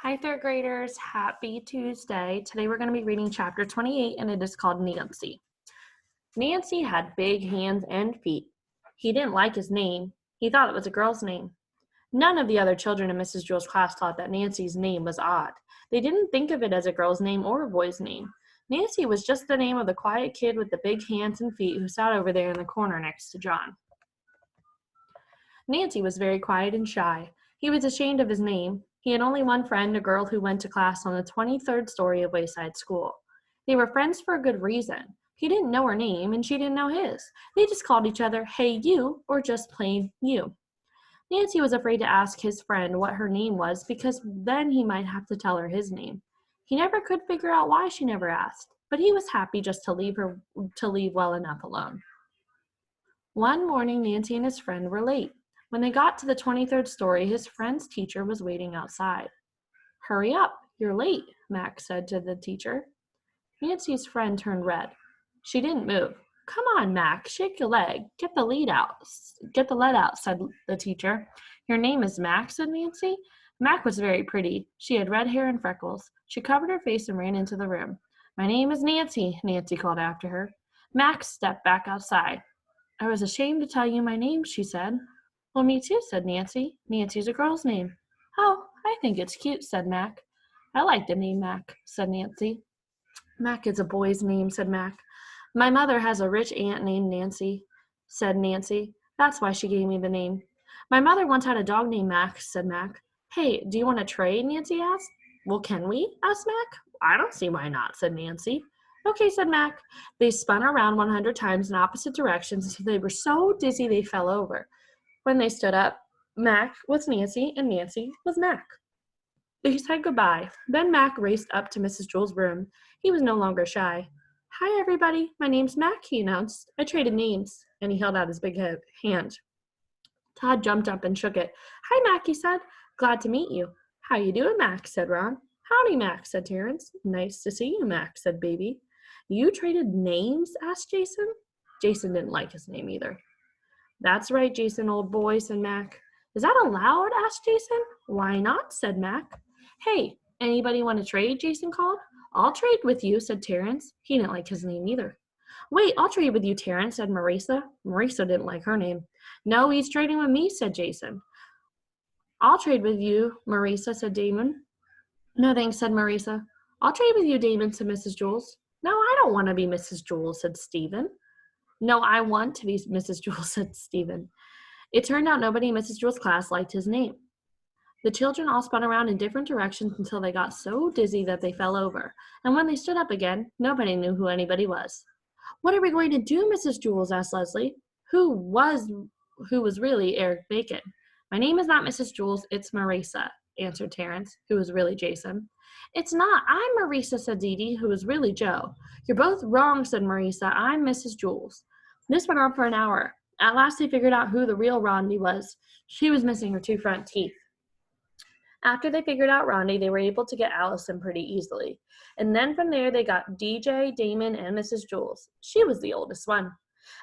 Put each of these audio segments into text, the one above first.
Hi, third graders. Happy Tuesday. Today we're going to be reading chapter 28, and it is called Nancy. Nancy had big hands and feet. He didn't like his name. He thought it was a girl's name. None of the other children in Mrs. Jewell's class thought that Nancy's name was odd. They didn't think of it as a girl's name or a boy's name. Nancy was just the name of the quiet kid with the big hands and feet who sat over there in the corner next to John. Nancy was very quiet and shy. He was ashamed of his name. He had only one friend, a girl who went to class on the 23rd story of Wayside School. They were friends for a good reason. He didn't know her name, and she didn't know his. They just called each other, "Hey, you," or just plain "you." Nancy was afraid to ask his friend what her name was because then he might have to tell her his name. He never could figure out why she never asked, but he was happy just to leave well enough alone. One morning, Nancy and his friend were late. When they got to the 23rd story, his friend's teacher was waiting outside. "Hurry up, you're late," Max said to the teacher. Nancy's friend turned red. She didn't move. "Come on, Mac, shake your leg. Get the lead out. Get the lead out," said the teacher. "Your name is Mac," said Nancy. Mac was very pretty. She had red hair and freckles. She covered her face and ran into the room. "My name is Nancy," Nancy called after her. Max stepped back outside. "I was ashamed to tell you my name," she said. "Well, me too," said Nancy. "Nancy's a girl's name." "Oh, I think it's cute," said Mac. "I like the name Mac," said Nancy. "Mac is a boy's name," said Mac. "My mother has a rich aunt named Nancy," said Nancy. "That's why she gave me the name." "My mother once had a dog named Max," said Mac. "Hey, do you want to trade?" Nancy asked. "Well, can we?" asked Mac. "I don't see why not," said Nancy. "Okay," said Mac. They spun around 100 times in opposite directions until they were so dizzy they fell over. When they stood up, Mac was Nancy and Nancy was Mac. They said goodbye. Then Mac raced up to Mrs. Jewell's room. He was no longer shy. "Hi, everybody. My name's Mac," he announced. "I traded names," and he held out his big hand. Todd jumped up and shook it. "Hi, Mac," he said. "Glad to meet you." "How you doing, Mac?" said Ron. "Howdy, Mac," said Terrence. "Nice to see you, Mac," said Baby. "You traded names?" asked Jason. Jason didn't like his name either. "That's right, Jason, old boy," said Mac. "Is that allowed?" asked Jason. "Why not?" said Mac. "Hey, anybody want to trade?" Jason called. "I'll trade with you," said Terrence. He didn't like his name either. "Wait, I'll trade with you, Terrence," said Marisa. Marisa didn't like her name. "No, he's trading with me," said Jason. "I'll trade with you, Marisa," said Damon. "No, thanks," said Marisa. "I'll trade with you, Damon," said Mrs. Jules. "No, I don't want to be Mrs. Jules," said Stephen. "No, I want to be Mrs. Jules," said Stephen. It turned out nobody in Mrs. Jewell's class liked his name. The children all spun around in different directions until they got so dizzy that they fell over, and when they stood up again, nobody knew who anybody was. "What are we going to do, Mrs. Jewell?" asked Leslie, who was really Eric Bacon. "My name is not Mrs. Jewell, it's Marisa," answered Terrence, who was really Jason. "It's not. I'm Marisa," said Dee Dee, who was really Joe. "You're both wrong," said Marisa. "I'm Mrs. Jewell." This went on for an hour. At last they figured out who the real Rondi was. She was missing her 2 front teeth. After they figured out Rondi, they were able to get Allison pretty easily. And then from there, they got DJ, Damon, and Mrs. Jules. She was the oldest one.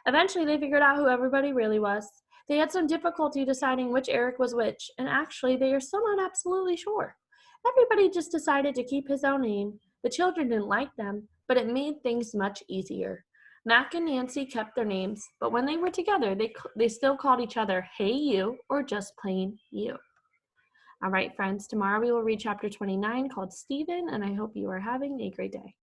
Eventually, they figured out who everybody really was. They had some difficulty deciding which Eric was which, and actually, they are still not absolutely sure. Everybody just decided to keep his own name. The children didn't like them, but it made things much easier. Mac and Nancy kept their names, but when they were together, they still called each other "Hey You" or just plain "You." All right, friends, tomorrow we will read chapter 29 called Stephen, and I hope you are having a great day.